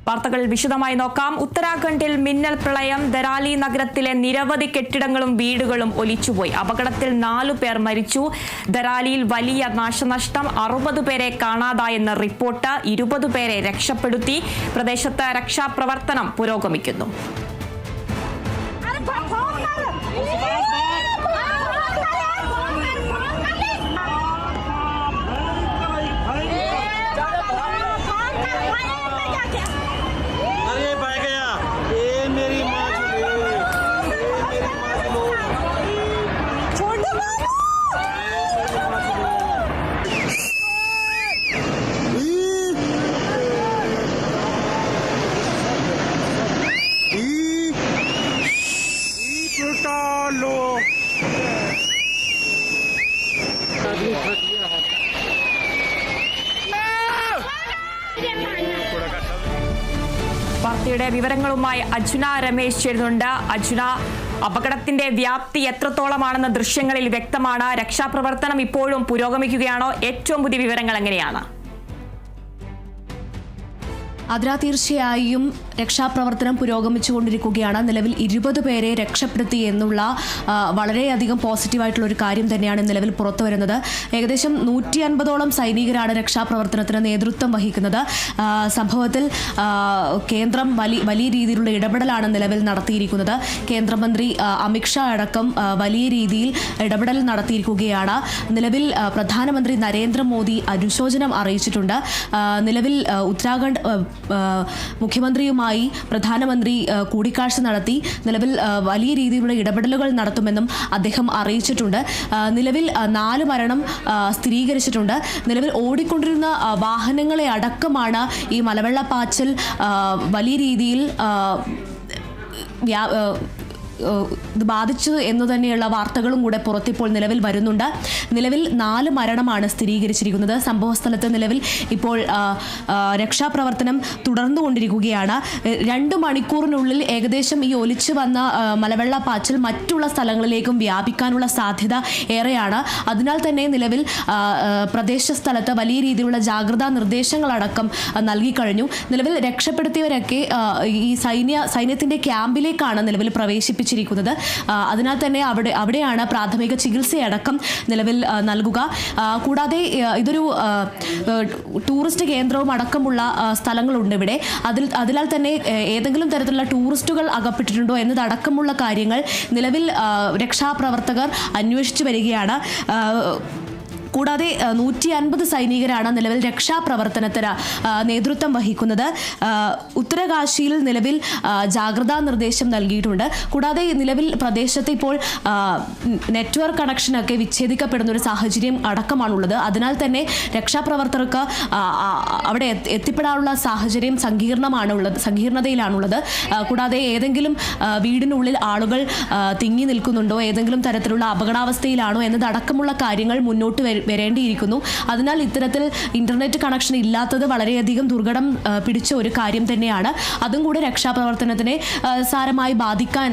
വാർത്തകൾ വിശദമായി നോക്കാം. ഉത്തരാഖണ്ഡിൽ മിന്നൽ പ്രളയം. ദരാലി നഗരത്തിലെ നിരവധി കെട്ടിടങ്ങളും വീടുകളും ഒലിച്ചുപോയി. അപകടത്തിൽ 4 പേർ മരിച്ചു. ദരാലിയിൽ വലിയ നാശനഷ്ടം. 60 പേരെ കാണാതായെന്ന റിപ്പോർട്ട്. 20 പേരെ രക്ഷപ്പെടുത്തി. പ്രദേശത്ത് രക്ഷാപ്രവർത്തനം പുരോഗമിക്കുന്നു. വാർത്തയുടെ വിവരങ്ങളുമായി അജുന രമേശ് ചേരുന്നുണ്ട്. അജുന, അപകടത്തിന്റെ വ്യാപ്തി എത്രത്തോളമാണെന്ന ദൃശ്യങ്ങളിൽ വ്യക്തമാണ്. രക്ഷാപ്രവർത്തനം ഇപ്പോഴും പുരോഗമിക്കുകയാണോ? ഏറ്റവും പുതിയ വിവരങ്ങൾ എങ്ങനെയാണ്? അതിരാ തീർച്ചയായും രക്ഷാപ്രവർത്തനം പുരോഗമിച്ചുകൊണ്ടിരിക്കുകയാണ്. നിലവിൽ 20 പേരെ രക്ഷപ്പെടുത്തി എന്നുള്ള വളരെയധികം പോസിറ്റീവായിട്ടുള്ള ഒരു കാര്യം തന്നെയാണ് നിലവിൽ പുറത്തു വരുന്നത്. ഏകദേശം 150ഓളം സൈനികരാണ് രക്ഷാപ്രവർത്തനത്തിന് നേതൃത്വം വഹിക്കുന്നത്. സംഭവത്തിൽ കേന്ദ്രം വലിയ രീതിയിലുള്ള ഇടപെടലാണ് നിലവിൽ നടത്തിയിരിക്കുന്നത്. കേന്ദ്രമന്ത്രി അമിത്ഷാ അടക്കം വലിയ രീതിയിൽ ഇടപെടൽ നടത്തിയിരിക്കുകയാണ്. നിലവിൽ പ്രധാനമന്ത്രി നരേന്ദ്രമോദി അനുശോചനം അറിയിച്ചിട്ടുണ്ട്. നിലവിൽ ഉത്തരാഖണ്ഡ് മുഖ്യമന്ത്രിയുമായി പ്രധാനമന്ത്രി കൂടിക്കാഴ്ച നടത്തി നിലവിൽ വലിയ രീതിയിലുള്ള ഇടപെടലുകൾ നടത്തുമെന്നും അദ്ദേഹം അറിയിച്ചിട്ടുണ്ട്. നിലവിൽ 4 മരണം സ്ഥിരീകരിച്ചിട്ടുണ്ട്. നിലവിൽ ഓടിക്കൊണ്ടിരുന്ന വാഹനങ്ങളെ അടക്കമാണ് ഈ മലവെള്ളപ്പാച്ചിൽ വലിയ രീതിയിൽ ഇത് ബാധിച്ചു എന്നു തന്നെയുള്ള വാർത്തകളും കൂടെ പുറത്തിപ്പോൾ നിലവിൽ വരുന്നുണ്ട്. നിലവിൽ 4 മരണമാണ് സ്ഥിരീകരിച്ചിരിക്കുന്നത്. സംഭവസ്ഥലത്ത് നിലവിൽ ഇപ്പോൾ രക്ഷാപ്രവർത്തനം തുടർന്നുകൊണ്ടിരിക്കുകയാണ്. 2 മണിക്കൂറിനുള്ളിൽ ഏകദേശം ഈ ഒലിച്ചു വന്ന മലവെള്ളപ്പാച്ചിൽ മറ്റുള്ള സ്ഥലങ്ങളിലേക്കും വ്യാപിക്കാനുള്ള സാധ്യത ഏറെയാണ്. അതിനാൽ തന്നെ നിലവിൽ പ്രദേശസ്ഥലത്ത് വലിയ രീതിയിലുള്ള ജാഗ്രതാ നിർദ്ദേശങ്ങളടക്കം നൽകിക്കഴിഞ്ഞു. നിലവിൽ രക്ഷപ്പെടുത്തിയവരൊക്കെ ഈ സൈന്യത്തിന്റെ ക്യാമ്പിലേക്കാണ് നിലവിൽ പ്രവേശിപ്പിച്ചിരിക്കുന്നത്. അതിനാൽ തന്നെ അവിടെയാണ് പ്രാഥമിക ചികിത്സയടക്കം നിലവിൽ നൽകുക. കൂടാതെ ഇതൊരു ടൂറിസ്റ്റ് കേന്ദ്രവും അടക്കമുള്ള സ്ഥലങ്ങളുണ്ട് ഇവിടെ. അതിനാൽ തന്നെ ഏതെങ്കിലും തരത്തിലുള്ള ടൂറിസ്റ്റുകൾ അകപ്പെട്ടിട്ടുണ്ടോ എന്നതടക്കമുള്ള കാര്യങ്ങൾ നിലവിൽ രക്ഷാപ്രവർത്തകർ അന്വേഷിച്ചു വരികയാണ്. കൂടാതെ 150 സൈനികരാണ് നിലവിൽ രക്ഷാപ്രവർത്തനത്തിന് നേതൃത്വം വഹിക്കുന്നത്. ഉത്തരകാശിയിൽ നിലവിൽ ജാഗ്രതാ നിർദ്ദേശം നൽകിയിട്ടുണ്ട്. കൂടാതെ നിലവിൽ പ്രദേശത്ത് ഇപ്പോൾ നെറ്റ്വർക്ക് കണക്ഷനൊക്കെ വിച്ഛേദിക്കപ്പെടുന്ന ഒരു സാഹചര്യം അടക്കമാണുള്ളത്. അതിനാൽ തന്നെ രക്ഷാപ്രവർത്തകർക്ക് അവിടെ എത്തിപ്പെടാനുള്ള സാഹചര്യം സങ്കീർണതയിലാണുള്ളത്. കൂടാതെ ഏതെങ്കിലും വീടിനുള്ളിൽ ആളുകൾ തിങ്ങി നിൽക്കുന്നുണ്ടോ, ഏതെങ്കിലും തരത്തിലുള്ള അപകടാവസ്ഥയിലാണോ എന്നതടക്കമുള്ള കാര്യങ്ങൾ മുന്നോട്ട് വരേണ്ടിയിരിക്കുന്നു. അതിനാൽ ഇത്തരത്തിൽ ഇന്റർനെറ്റ് കണക്ഷൻ ഇല്ലാത്തത് വളരെയധികം ദുർഘടം പിടിച്ച ഒരു കാര്യം തന്നെയാണ്. അതും കൂടെ രക്ഷാപ്രവർത്തനത്തിനെ സാരമായി ബാധിക്കാൻ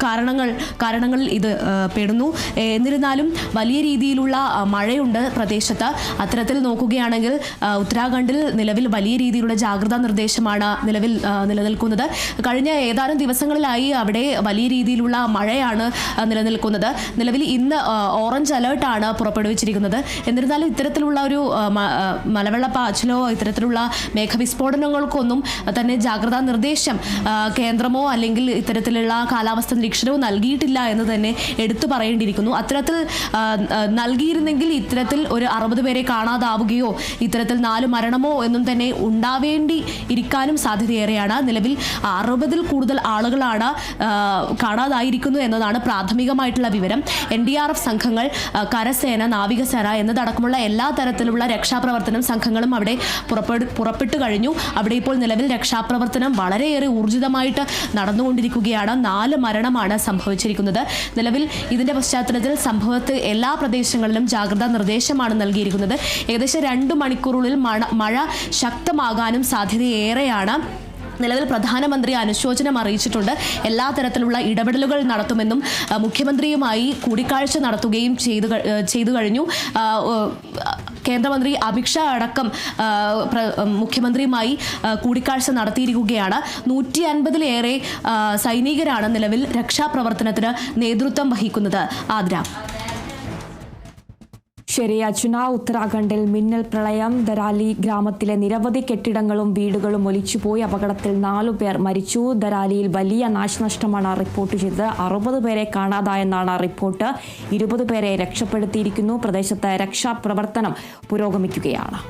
കാരണങ്ങൾ ഇത് പെടുന്നു. എന്നിരുന്നാലും വലിയ രീതിയിലുള്ള മഴയുണ്ട് പ്രദേശത്ത്. അത്തരത്തിൽ നോക്കുകയാണെങ്കിൽ ഉത്തരാഖണ്ഡിൽ നിലവിൽ വലിയ രീതിയിലുള്ള ജാഗ്രതാ നിർദ്ദേശമാണ് നിലവിൽ നിലനിൽക്കുന്നത്. കഴിഞ്ഞ ഏതാനും ദിവസങ്ങളിലായി അവിടെ വലിയ രീതിയിലുള്ള മഴയാണ് നിലനിൽക്കുന്നത്. നിലവിൽ ഇന്ന് ഓറഞ്ച് അലേർട്ടാണ് പുറപ്പെടുവിച്ചിരിക്കുന്നത്. എന്നിരുന്നാലും ഇത്തരത്തിലുള്ള ഒരു മലവെള്ളപ്പാച്ചിലോ ഇത്തരത്തിലുള്ള മേഘവിസ്ഫോടനങ്ങൾക്കൊന്നും തന്നെ ജാഗ്രതാ നിർദ്ദേശം കേന്ദ്രമോ അല്ലെങ്കിൽ ഇത്തരത്തിലുള്ള കാലാവസ്ഥ നിരീക്ഷണവും നൽകിയിട്ടില്ല എന്ന് തന്നെ എടുത്തു പറയേണ്ടിയിരിക്കുന്നു. അത്തരത്തിൽ നൽകിയിരുന്നെങ്കിൽ ഇത്തരത്തിൽ ഒരു 60 പേരെ കാണാതാവുകയോ ഇത്തരത്തിൽ 4 മരണമോ എന്നും തന്നെ ഉണ്ടാവേണ്ടി ഇരിക്കാനും സാധ്യതയേറെയാണ്. നിലവിൽ 60-ൽ കൂടുതൽ ആളുകളാണ് കാണാതായിരിക്കുന്നു എന്നതാണ് പ്രാഥമികമായിട്ടുള്ള വിവരം. NDRF സംഘങ്ങൾ, കരസേന, നാവികസേന എന്നതടക്കമുള്ള എല്ലാ തരത്തിലുള്ള രക്ഷാപ്രവർത്തനം സംഘങ്ങളും അവിടെ പുറപ്പെട്ടു കഴിഞ്ഞു. അവിടെ ഇപ്പോൾ നിലവിൽ രക്ഷാപ്രവർത്തനം വളരെയേറെ ഊർജിതമായിട്ട് നടന്നുകൊണ്ടിരിക്കുകയാണ്. 4 മരണമാണ് സംഭവിച്ചിരിക്കുന്നത്. നിലവിൽ ഇതിന്റെ പശ്ചാത്തലത്തിൽ സംഭവത്ത് എല്ലാ പ്രദേശങ്ങളിലും ജാഗ്രതാ നിർദ്ദേശമാണ് നൽകിയിരിക്കുന്നത്. ഏകദേശം 2 മണിക്കൂറുള്ളിൽ മഴ ശക്തമാകാനും സാധ്യതയേറെയാണ്. നിലവിൽ പ്രധാനമന്ത്രി അനുശോചനം അറിയിച്ചിട്ടുണ്ട്. എല്ലാ തരത്തിലുള്ള ഇടപെടലുകൾ നടത്തുമെന്നും മുഖ്യമന്ത്രിയുമായി കൂടിക്കാഴ്ച നടത്തുകയും ചെയ്തു കഴിഞ്ഞു. കേന്ദ്രമന്ത്രി അമിത്ഷാ അടക്കം മുഖ്യമന്ത്രിയുമായി കൂടിക്കാഴ്ച നടത്തിയിരിക്കുകയാണ്. 150-ലേറെ സൈനികരാണ് നിലവിൽ രക്ഷാപ്രവർത്തനത്തിന് നേതൃത്വം വഹിക്കുന്നത്. ആദ്ര. ശരി അർച്ചന, ഉത്തരാഖണ്ഡിൽ മിന്നൽ പ്രളയം. ദരാലി ഗ്രാമത്തിലെ നിരവധി കെട്ടിടങ്ങളും വീടുകളും ഒലിച്ചുപോയി. അപകടത്തിൽ 4 പേർ മരിച്ചു. ദരാലിയിൽ വലിയ നാശനഷ്ടമാണ് റിപ്പോർട്ട് ചെയ്തത്. 60 പേരെ കാണാതായെന്നാണ് റിപ്പോർട്ട്. 20 പേരെ രക്ഷപ്പെടുത്തിയിരിക്കുന്നു. പ്രദേശത്ത് രക്ഷാപ്രവർത്തനം പുരോഗമിക്കുകയാണ്.